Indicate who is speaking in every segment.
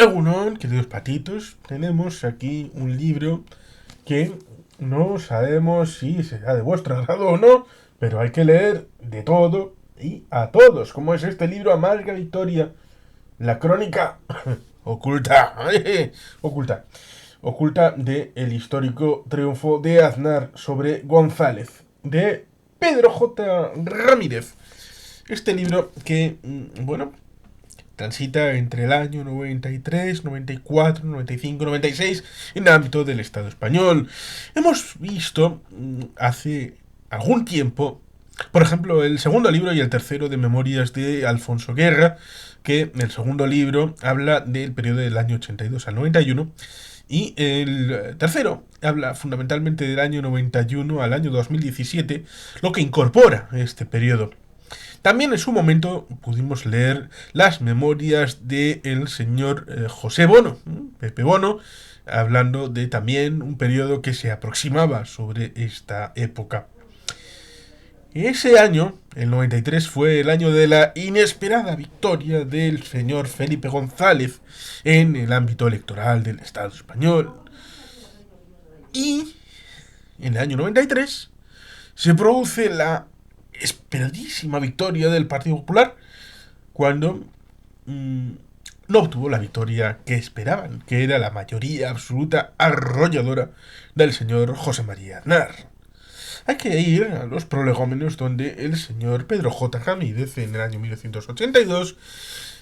Speaker 1: Egunon, queridos patitos, tenemos aquí un libro que no sabemos si será de vuestro agrado o no, pero hay que leer de todo y a todos, como es este libro Amarga Victoria, la crónica oculta, oculta, oculta de el histórico triunfo de Aznar sobre González, de Pedro J. Ramírez. Este libro que, bueno, transita entre el año 93, 94, 95, 96 en el ámbito del Estado español. Hemos visto hace algún tiempo, por ejemplo, el segundo libro y el tercero de Memorias de Alfonso Guerra, que el segundo libro habla del periodo del año 82 al 91 y el tercero habla fundamentalmente del año 91 al año 2017, lo que incorpora este periodo. También en su momento pudimos leer las memorias del señor José Bono, Pepe Bono, hablando de también un periodo que se aproximaba sobre esta época. Ese año, el 93, fue el año de la inesperada victoria del señor Felipe González en el ámbito electoral del Estado español. Y en el año 93 se produce la esperadísima victoria del Partido Popular cuando no obtuvo la victoria que esperaban, que era la mayoría absoluta arrolladora del señor José María Aznar. Hay que ir a los prolegómenos donde el señor Pedro J. Ramírez en el año 1982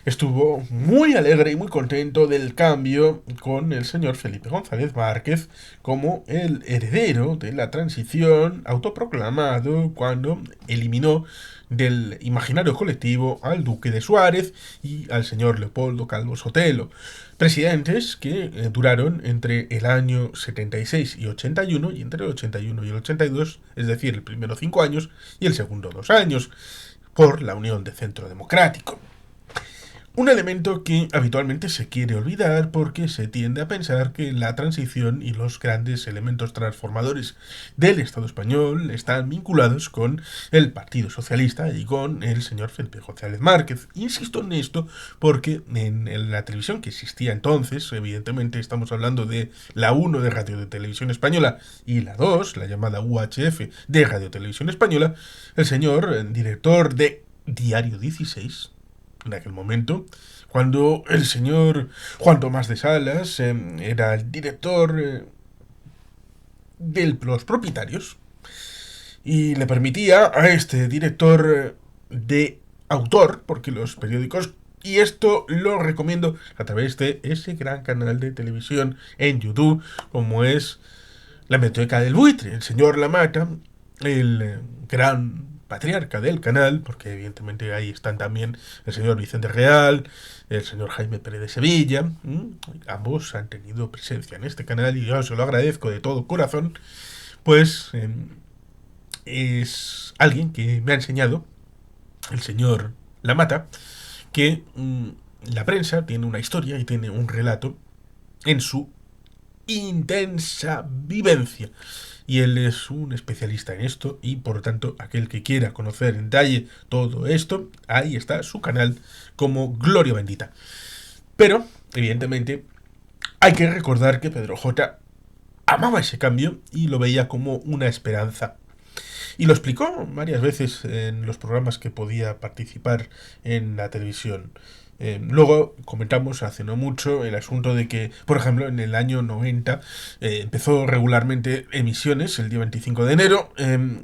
Speaker 1: estuvo muy alegre y muy contento del cambio con el señor Felipe González Márquez como el heredero de la transición autoproclamado cuando eliminó del imaginario colectivo al duque de Suárez y al señor Leopoldo Calvo Sotelo, presidentes que duraron entre el año 76 y 81 y entre el 81 y el 82, es decir, el primero 5 años y el segundo 2 años, por la Unión de Centro Democrático. Un elemento que habitualmente se quiere olvidar porque se tiende a pensar que la transición y los grandes elementos transformadores del Estado español están vinculados con el Partido Socialista y con el señor Felipe González Márquez. Insisto en esto porque en la televisión que existía entonces, evidentemente estamos hablando de la 1 de Radio de Televisión Española y la 2, la llamada UHF de Radio Televisión Española, el señor director de Diario 16, en aquel momento, cuando el señor Juan Tomás de Salas era el director de los propietarios y le permitía a este director de autor, porque los periódicos, y esto lo recomiendo a través de ese gran canal de televisión en YouTube, como es La Meteoteca del Buitre, el señor Lamata, el gran patriarca del canal, porque evidentemente ahí están también el señor Vicente Real, el señor Jaime Pérez de Sevilla, ambos han tenido presencia en este canal y yo se lo agradezco de todo corazón, pues es alguien que me ha enseñado, el señor Lamata, que la prensa tiene una historia y tiene un relato en su intensa vivencia. Y él es un especialista en esto y por lo tanto aquel que quiera conocer en detalle todo esto, ahí está su canal como Gloria Bendita. Pero, evidentemente, hay que recordar que Pedro J. amaba ese cambio y lo veía como una esperanza. Y lo explicó varias veces en los programas que podía participar en la televisión. Luego comentamos hace no mucho el asunto de que, por ejemplo, en el año 90 empezó regularmente emisiones el día 25 de enero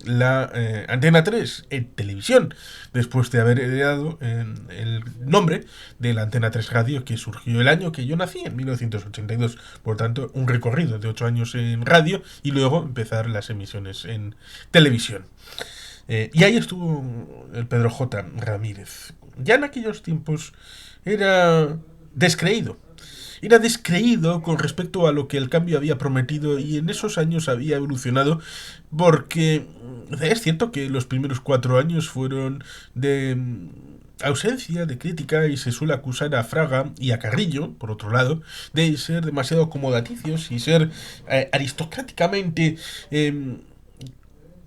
Speaker 1: la Antena 3 en televisión, después de haber heredado el nombre de la Antena 3 Radio que surgió el año que yo nací, en 1982. Por tanto, un recorrido de 8 años en radio y luego empezar las emisiones en televisión. Y ahí estuvo el Pedro J. Ramírez. Ya en aquellos tiempos era descreído. Era descreído con respecto a lo que el cambio había prometido y en esos años había evolucionado porque es cierto que los primeros 4 años fueron de ausencia de crítica y se suele acusar a Fraga y a Carrillo, por otro lado, de ser demasiado acomodaticios y ser aristocráticamente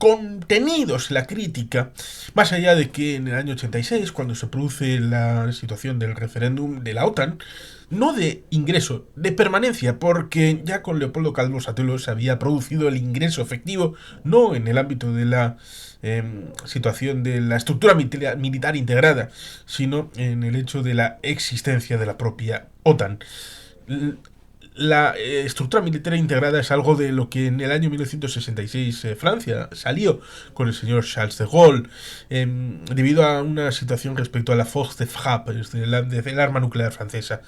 Speaker 1: contenidos la crítica, más allá de que en el año 86, cuando se produce la situación del referéndum de la OTAN, no de ingreso, de permanencia, porque ya con Leopoldo Calvo Sotelo se había producido el ingreso efectivo, no en el ámbito de la situación de la estructura militar integrada, sino en el hecho de la existencia de la propia OTAN. La estructura militar integrada es algo de lo que en el año 1966 Francia salió con el señor Charles de Gaulle, debido a una situación respecto a la force de frappe, del arma nuclear francesa,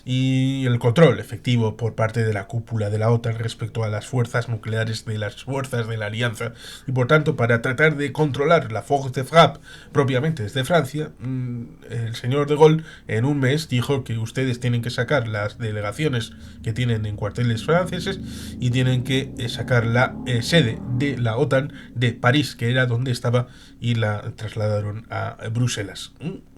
Speaker 1: y el control efectivo por parte de la cúpula de la OTAN respecto a las fuerzas nucleares de las fuerzas de la alianza. Y por tanto, para tratar de controlar la force de frappe propiamente desde Francia, el señor de Gaulle en un mes dijo que ustedes tienen que sacar las delegaciones que tienen en cuarteles franceses y tienen que sacar la sede de la OTAN de París, que era donde estaba, y la trasladaron a Bruselas,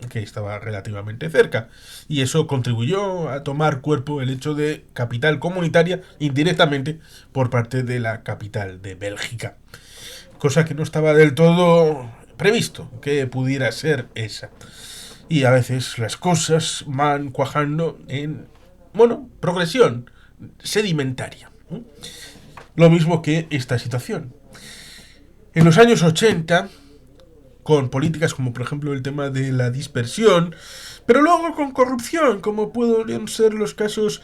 Speaker 1: que estaba relativamente cerca, y eso contribuyó a tomar cuerpo el hecho de capital comunitaria indirectamente por parte de la capital de Bélgica, cosa que no estaba del todo previsto que pudiera ser esa. Y a veces las cosas van cuajando en, bueno, progresión sedimentaria. Lo mismo que esta situación. En los años 80, con políticas como por ejemplo el tema de la dispersión, pero luego con corrupción, como pueden ser los casos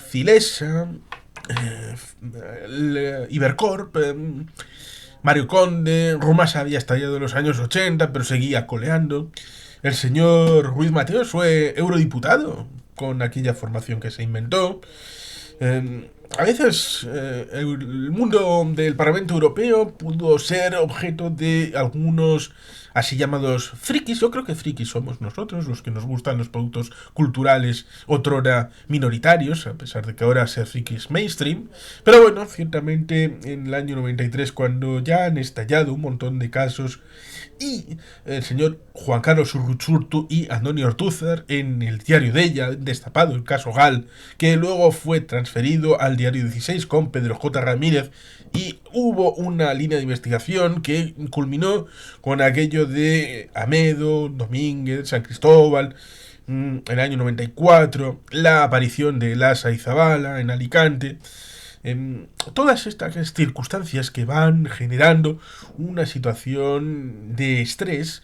Speaker 1: Filesa, Ibercorp, Mario Conde. Rumasa había estallado en los años 80, pero seguía coleando. El señor Ruiz Mateos fue eurodiputado con aquella formación que se inventó. A veces el mundo del Parlamento Europeo pudo ser objeto de algunos así llamados frikis. Yo creo que frikis somos nosotros, los que nos gustan los productos culturales otrora minoritarios, a pesar de que ahora ser frikis mainstream. Pero bueno, ciertamente en el año 93, cuando ya han estallado un montón de casos, y el señor Juan Carlos Urruchurtu y Antonio Ortúzar en el diario de ella, destapado el caso Gal, que luego fue transferido al diario 16 con Pedro J. Ramírez, y hubo una línea de investigación que culminó con aquello de Amedo, Domínguez, San Cristóbal, en el año 94, la aparición de Lasa y Zabala en Alicante. Todas estas circunstancias que van generando una situación de estrés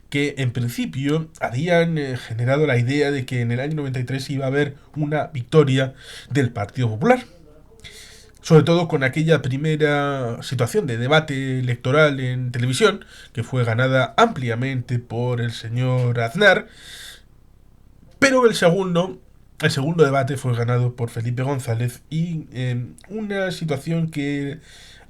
Speaker 1: que en principio habían generado la idea de que en el año 93 iba a haber una victoria del Partido Popular. Sobre todo con aquella primera situación de debate electoral en televisión, que fue ganada ampliamente por el señor Aznar, pero el segundo debate fue ganado por Felipe González, y una situación que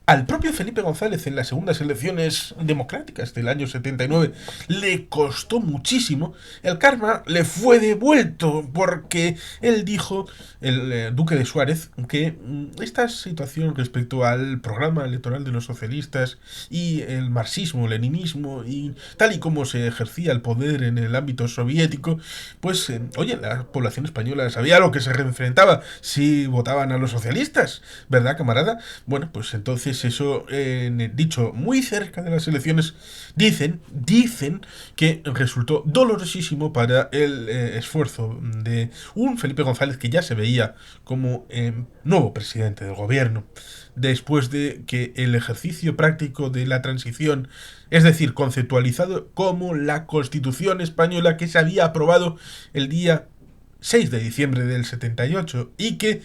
Speaker 1: al propio Felipe González en las segundas elecciones democráticas del año 79 le costó muchísimo. El karma le fue devuelto porque él dijo, el duque de Suárez, que esta situación respecto al programa electoral de los socialistas y el marxismo-leninismo y tal y como se ejercía el poder en el ámbito soviético, pues oye, la población española sabía a lo que se enfrentaba si votaban a los socialistas, ¿verdad, camarada? Bueno, pues entonces eso, dicho muy cerca de las elecciones, dicen que resultó dolorosísimo para el esfuerzo de un Felipe González que ya se veía como nuevo presidente del gobierno, después de que el ejercicio práctico de la transición, es decir, conceptualizado como la Constitución española que se había aprobado el día 6 de diciembre del 78 y que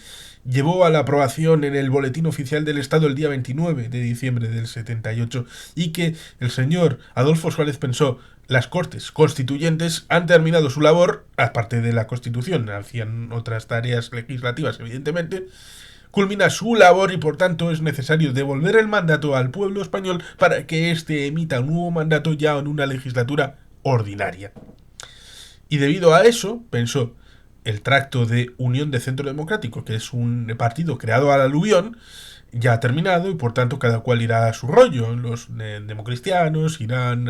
Speaker 1: llevó a la aprobación en el Boletín Oficial del Estado el día 29 de diciembre del 78, y que el señor Adolfo Suárez pensó: las Cortes Constituyentes han terminado su labor, aparte de la Constitución, hacían otras tareas legislativas evidentemente, culmina su labor y por tanto es necesario devolver el mandato al pueblo español para que éste emita un nuevo mandato ya en una legislatura ordinaria. Y debido a eso, pensó, el tracto de Unión de Centro Democrático, que es un partido creado al aluvión, ya ha terminado y por tanto cada cual irá a su rollo. Los democristianos irán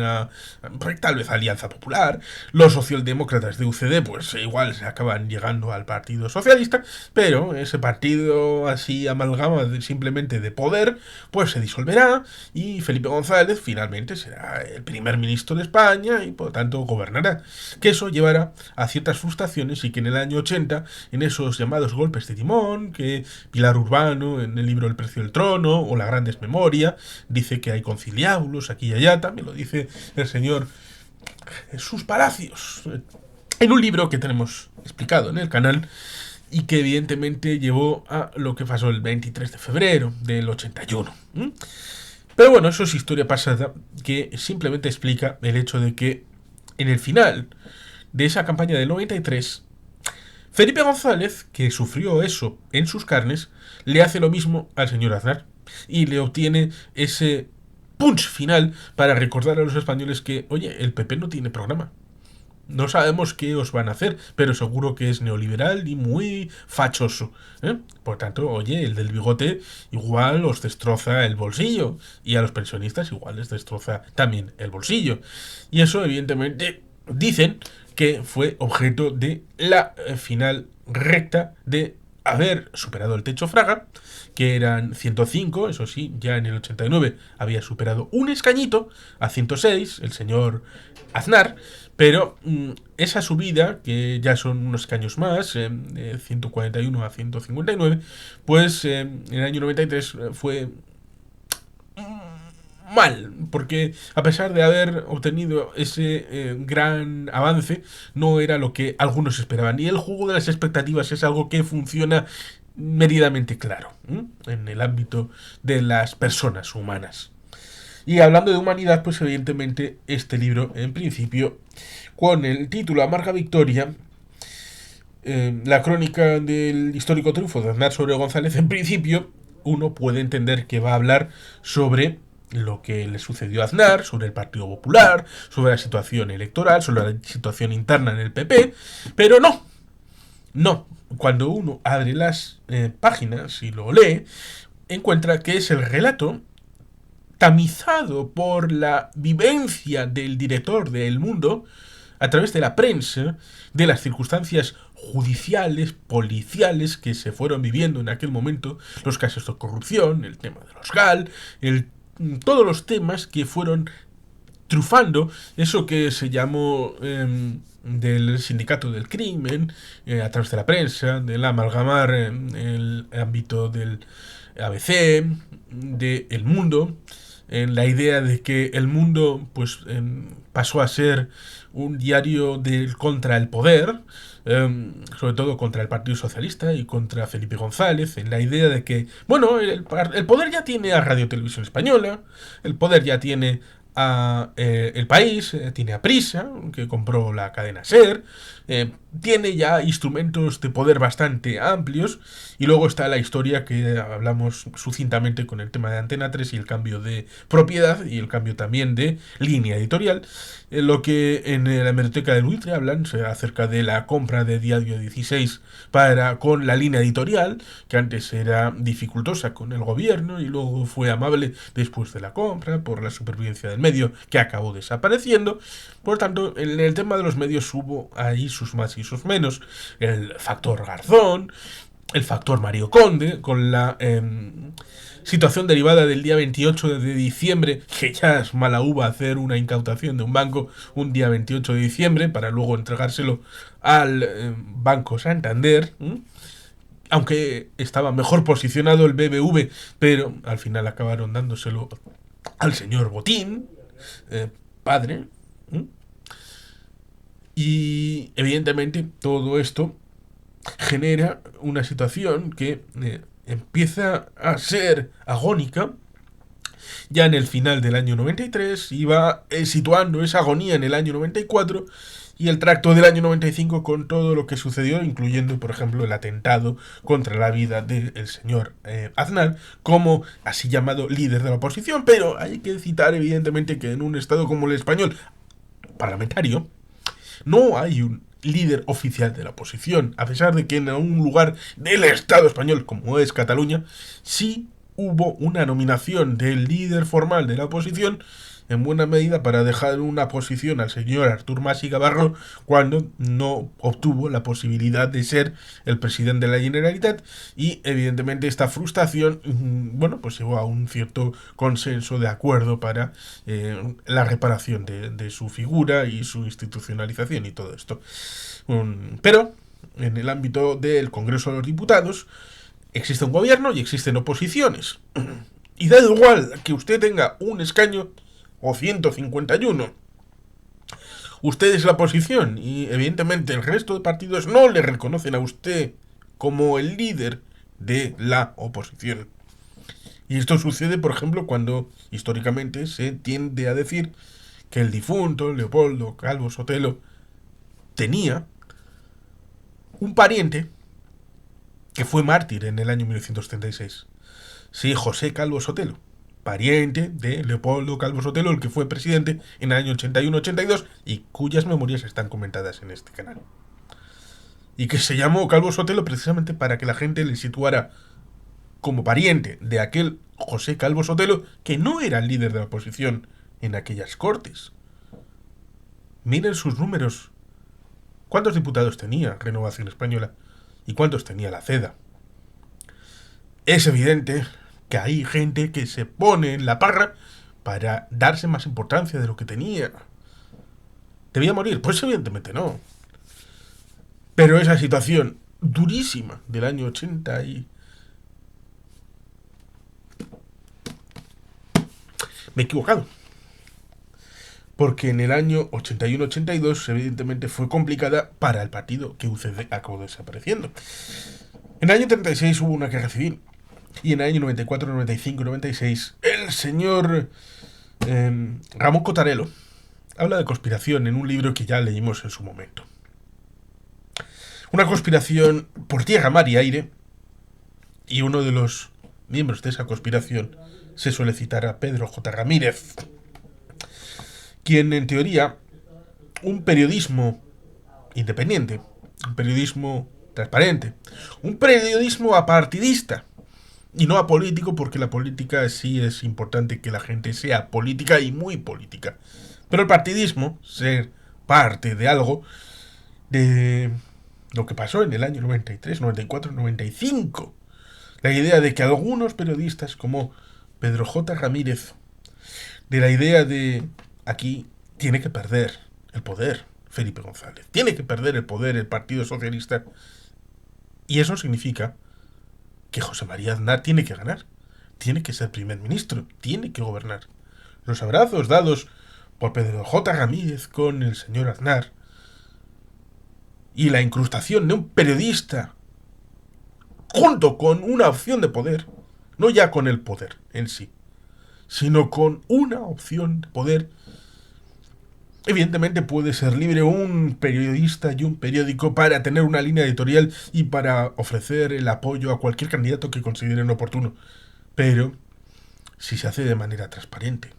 Speaker 1: pues, tal vez a Alianza Popular, los socialdemócratas de UCD pues igual se acaban llegando al Partido Socialista, pero ese partido así amalgama simplemente de poder pues se disolverá y Felipe González finalmente será el primer ministro de España y por tanto gobernará. Que eso llevará a ciertas frustraciones y que en el año 80, en esos llamados golpes de timón, que Pilar Urbano en el libro El precio del trono o La gran desmemoria dice que hay conciliábulos aquí y allá, también lo dice el señor Jesús Palacios en un libro que tenemos explicado en el canal y que evidentemente llevó a lo que pasó el 23 de febrero del 81. Pero bueno, eso es historia pasada que simplemente explica el hecho de que en el final de esa campaña del 93, Felipe González, que sufrió eso en sus carnes, le hace lo mismo al señor Aznar y le obtiene ese punch final para recordar a los españoles que, oye, el PP no tiene programa. No sabemos qué os van a hacer, pero seguro que es neoliberal y muy fachoso. Por tanto, oye, el del bigote igual os destroza el bolsillo y a los pensionistas igual les destroza también el bolsillo. Y eso, evidentemente, dicen que fue objeto de la final recta de haber superado el techo Fraga, que eran 105, eso sí, ya en el 89 había superado un escañito a 106, el señor Aznar, pero esa subida, que ya son unos escaños más, de 141 a 159, pues en el año 93 fue mal, porque a pesar de haber obtenido ese gran avance, no era lo que algunos esperaban. Y el juego de las expectativas es algo que funciona medidamente claro en el ámbito de las personas humanas. Y hablando de humanidad, pues evidentemente este libro, en principio, con el título Amarga Victoria, la crónica del histórico triunfo de Aznar sobre González, en principio, uno puede entender que va a hablar sobre lo que le sucedió a Aznar, sobre el Partido Popular, sobre la situación electoral, sobre la situación interna en el PP, pero no. Cuando uno abre las páginas y lo lee, encuentra que es el relato tamizado por la vivencia del director de El Mundo a través de la prensa, de las circunstancias judiciales, policiales que se fueron viviendo en aquel momento, los casos de corrupción, el tema de los GAL, todos los temas que fueron trufando eso que se llamó del sindicato del crimen, a través de la prensa, del amalgamar el ámbito del ABC, de El Mundo, en la idea de que El Mundo pues pasó a ser un diario contra el poder, sobre todo contra el Partido Socialista y contra Felipe González, en la idea de que, bueno, el poder ya tiene a Radio Televisión Española, el poder ya tiene a El País, tiene a Prisa, que compró la cadena SER, tiene ya instrumentos de poder bastante amplios, y luego está la historia que hablamos sucintamente con el tema de Antena 3 y el cambio de propiedad y el cambio también de línea editorial, lo que en la hemeroteca del buitre hablan acerca de la compra de Diario 16 con la línea editorial, que antes era dificultosa con el gobierno y luego fue amable después de la compra por la supervivencia del medio, que acabó desapareciendo. Por tanto, en el tema de los medios hubo ahí sus más y sus menos. El factor Garzón, el factor Mario Conde, con la situación derivada del día 28 de diciembre, que ya es mala uva hacer una incautación de un banco un día 28 de diciembre para luego entregárselo al Banco Santander, aunque estaba mejor posicionado el BBV, pero al final acabaron dándoselo al señor Botín, padre. Y evidentemente todo esto genera una situación que empieza a ser agónica ya en el final del año 93 y va situando esa agonía en el año 94 y el tracto del año 95 con todo lo que sucedió, incluyendo, por ejemplo, el atentado contra la vida del señor Aznar, como así llamado líder de la oposición. Pero hay que citar, evidentemente, que en un estado como el español, parlamentario, no hay un líder oficial de la oposición, a pesar de que en un lugar del Estado español, como es Cataluña, sí hubo una nominación del líder formal de la oposición, en buena medida para dejar una posición al señor Artur Mas y Gavarro cuando no obtuvo la posibilidad de ser el presidente de la Generalitat, y evidentemente esta frustración, bueno, pues llevó a un cierto consenso de acuerdo para la reparación de su figura y su institucionalización y todo esto. Pero en el ámbito del Congreso de los Diputados existe un gobierno y existen oposiciones. Y da igual que usted tenga un escaño o 151. Usted es la oposición y evidentemente el resto de partidos no le reconocen a usted como el líder de la oposición. Y esto sucede, por ejemplo, cuando históricamente se tiende a decir que el difunto Leopoldo Calvo Sotelo tenía un pariente que fue mártir en el año 1936. Sí, José Calvo Sotelo, pariente de Leopoldo Calvo Sotelo, el que fue presidente en el año 81-82 y cuyas memorias están comentadas en este canal. Y que se llamó Calvo Sotelo precisamente para que la gente le situara como pariente de aquel José Calvo Sotelo, que no era el líder de la oposición en aquellas cortes. Miren sus números. ¿Cuántos diputados tenía Renovación Española? ¿Y cuántos tenía la CEDA? Es evidente que hay gente que se pone en la parra para darse más importancia de lo que tenía. ¿Debía morir? Pues evidentemente no. Pero esa situación durísima del año 80 y... Me he equivocado. Porque en el año 81-82 evidentemente fue complicada para el partido que UCD acabó desapareciendo. En el año 36 hubo una guerra civil. Y en el año 94, 95, 96 el señor Ramón Cotarelo habla de conspiración en un libro que ya leímos en su momento. Una conspiración por tierra, mar y aire. Y uno de los miembros de esa conspiración se suele citar a Pedro J. Ramírez, quien en teoría un periodismo independiente, un periodismo transparente, un periodismo apartidista y no apolítico, porque la política sí es importante que la gente sea política y muy política, pero el partidismo, ser parte de algo, de lo que pasó en el año 93, 94, 95, la idea de que algunos periodistas como Pedro J. Ramírez, de la idea de aquí tiene que perder el poder Felipe González, tiene que perder el poder el Partido Socialista, y eso significa que José María Aznar tiene que ganar, tiene que ser primer ministro, tiene que gobernar. Los abrazos dados por Pedro J. Ramírez con el señor Aznar y la incrustación de un periodista junto con una opción de poder, no ya con el poder en sí, sino con una opción de poder. Evidentemente puede ser libre un periodista y un periódico para tener una línea editorial y para ofrecer el apoyo a cualquier candidato que consideren oportuno, pero si se hace de manera transparente,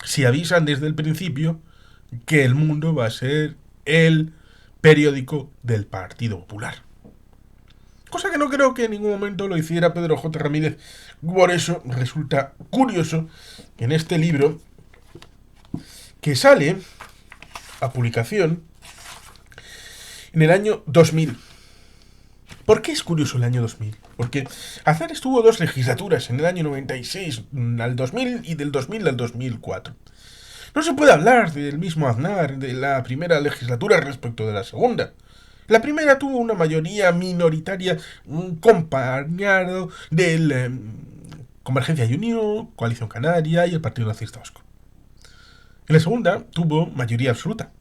Speaker 1: si avisan desde el principio que El Mundo va a ser el periódico del Partido Popular. Cosa que no creo que en ningún momento lo hiciera Pedro J. Ramírez. Por eso resulta curioso que en este libro, que sale a publicación en el año 2000. ¿Por qué es curioso el año 2000? Porque Aznar estuvo 2 legislaturas, en el año 96 al 2000 y del 2000 al 2004. No se puede hablar del mismo Aznar de la primera legislatura respecto de la segunda. La primera tuvo una mayoría minoritaria, un compañero del Convergencia y Unión, Coalición Canaria y el Partido Nacionalista Vasco. En la segunda tuvo mayoría absoluta.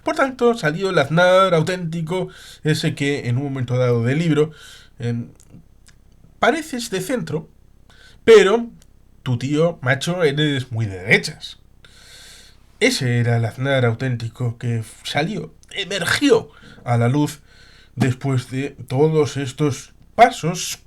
Speaker 1: Por tanto, salió el Aznar auténtico, ese que en un momento dado del libro pareces de centro, pero tu tío, macho, eres muy de derechas. Ese era el Aznar auténtico que salió, emergió a la luz después de todos estos pasos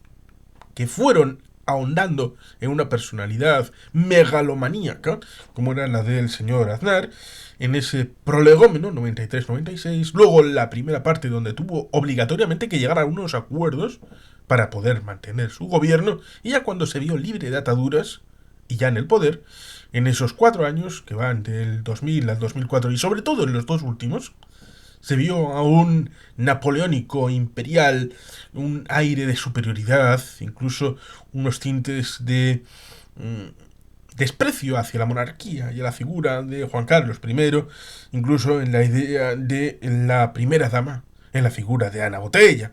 Speaker 1: que fueron ahondando en una personalidad megalomaníaca, como era la del señor Aznar, en ese prolegómeno 93-96, luego la primera parte donde tuvo obligatoriamente que llegar a unos acuerdos para poder mantener su gobierno, y ya cuando se vio libre de ataduras y ya en el poder, en esos 4 años que van del 2000 al 2004 y sobre todo en los dos últimos, se vio a un napoleónico imperial, un aire de superioridad, incluso unos tintes de desprecio hacia la monarquía y a la figura de Juan Carlos I, incluso en la idea de la primera dama, en la figura de Ana Botella,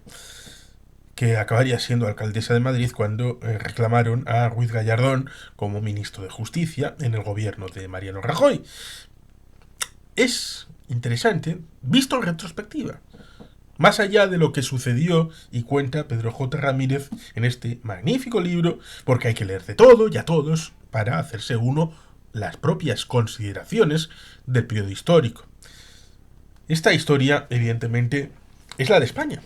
Speaker 1: que acabaría siendo alcaldesa de Madrid cuando reclamaron a Ruiz Gallardón como ministro de Justicia en el gobierno de Mariano Rajoy. Es interesante, visto en retrospectiva, más allá de lo que sucedió y cuenta Pedro J. Ramírez en este magnífico libro, porque hay que leer de todo y a todos para hacerse uno las propias consideraciones del periodo histórico. Esta historia, evidentemente, es la de España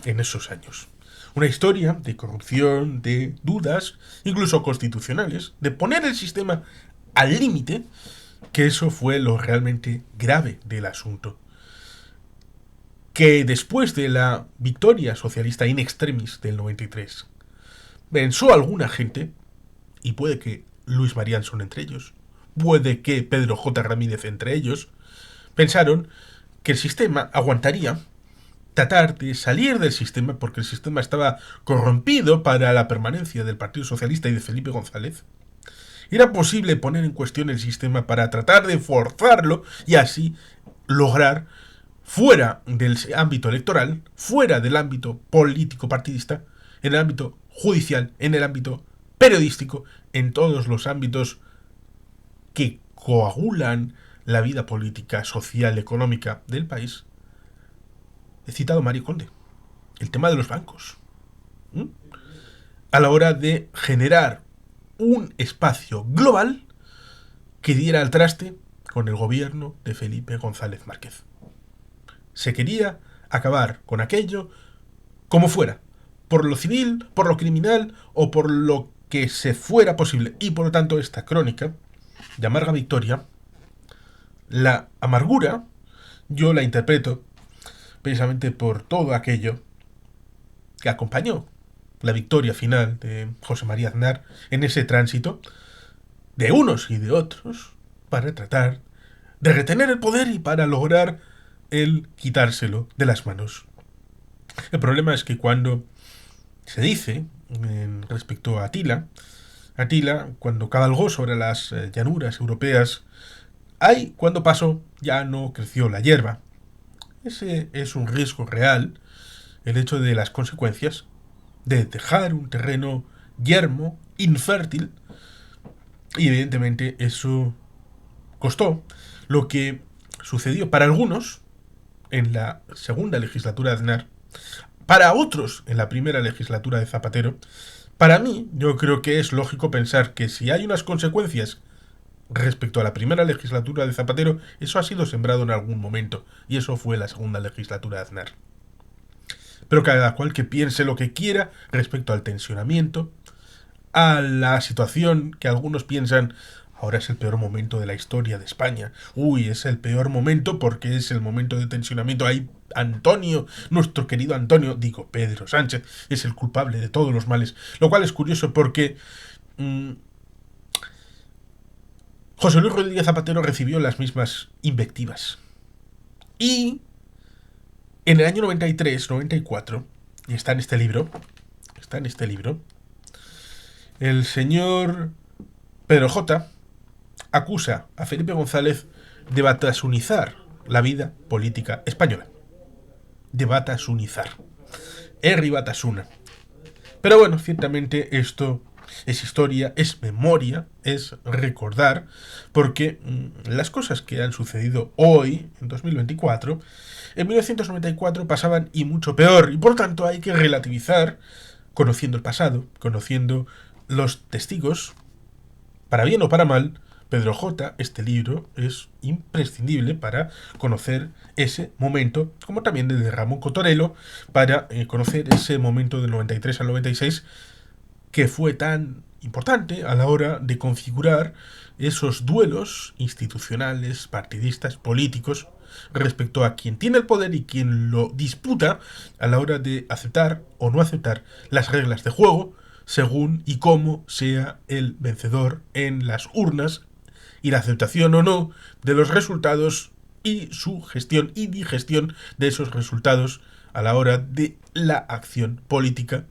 Speaker 1: en esos años. Una historia de corrupción, de dudas, incluso constitucionales, de poner el sistema al límite, que eso fue lo realmente grave del asunto. Que después de la victoria socialista in extremis del 93, pensó alguna gente, y puede que Luis Marianson entre ellos, puede que Pedro J. Ramírez entre ellos, pensaron que el sistema aguantaría tratar de salir del sistema porque el sistema estaba corrompido para la permanencia del Partido Socialista y de Felipe González. Era posible poner en cuestión el sistema para tratar de forzarlo y así lograr, fuera del ámbito electoral, fuera del ámbito político partidista, en el ámbito judicial, en el ámbito periodístico, en todos los ámbitos que coagulan la vida política, social, económica del país. He citado a Mario Conde, el tema de los bancos, a la hora de generar un espacio global que diera al traste con el gobierno de Felipe González Márquez. Se quería acabar con aquello como fuera, por lo civil, por lo criminal o por lo que se fuera posible. Y por lo tanto esta crónica de amarga victoria, la amargura, yo la interpreto precisamente por todo aquello que acompañó la victoria final de José María Aznar en ese tránsito de unos y de otros para tratar de retener el poder y para lograr el quitárselo de las manos. El problema es que cuando se dice respecto a Atila, cuando cabalgó sobre las llanuras europeas, cuando pasó ya no creció la hierba. Ese es un riesgo real, el hecho de las consecuencias de dejar un terreno yermo, infértil, y evidentemente eso costó. Lo que sucedió para algunos en la segunda legislatura de Aznar, para otros en la primera legislatura de Zapatero. Para mí, yo creo que es lógico pensar que si hay unas consecuencias respecto a la primera legislatura de Zapatero, eso ha sido sembrado en algún momento, y eso fue la segunda legislatura de Aznar. Pero cada cual que piense lo que quiera respecto al tensionamiento, a la situación que algunos piensan, ahora es el peor momento de la historia de España. Uy, es el peor momento porque es el momento de tensionamiento. Ahí Antonio, nuestro querido Antonio, digo Pedro Sánchez, es el culpable de todos los males. Lo cual es curioso porque José Luis Rodríguez Zapatero recibió las mismas invectivas. Y en el año 93-94, y está en este libro, el señor Pedro J. acusa a Felipe González de batasunizar la vida política española. De batasunizar. Herri Batasuna. Pero bueno, ciertamente esto es historia, es memoria, es recordar, porque las cosas que han sucedido hoy, en 2024, en 1994 pasaban y mucho peor, y por tanto hay que relativizar, conociendo el pasado, conociendo los testigos, para bien o para mal. Pedro J., este libro es imprescindible para conocer ese momento, como también el de Ramón Cotorelo, para conocer ese momento del 93 al 96, que fue tan importante a la hora de configurar esos duelos institucionales, partidistas, políticos, respecto a quien tiene el poder y quien lo disputa a la hora de aceptar o no aceptar las reglas de juego según y cómo sea el vencedor en las urnas y la aceptación o no de los resultados y su gestión y digestión de esos resultados a la hora de la acción política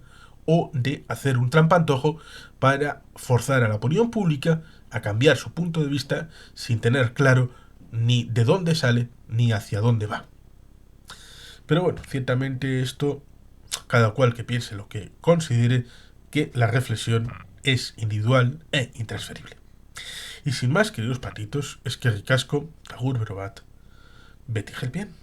Speaker 1: o de hacer un trampantojo para forzar a la opinión pública a cambiar su punto de vista sin tener claro ni de dónde sale ni hacia dónde va. Pero bueno, ciertamente esto, cada cual que piense lo que considere, que la reflexión es individual e intransferible. Y sin más, queridos patitos, es que ricasco, agur berobat, beti bien.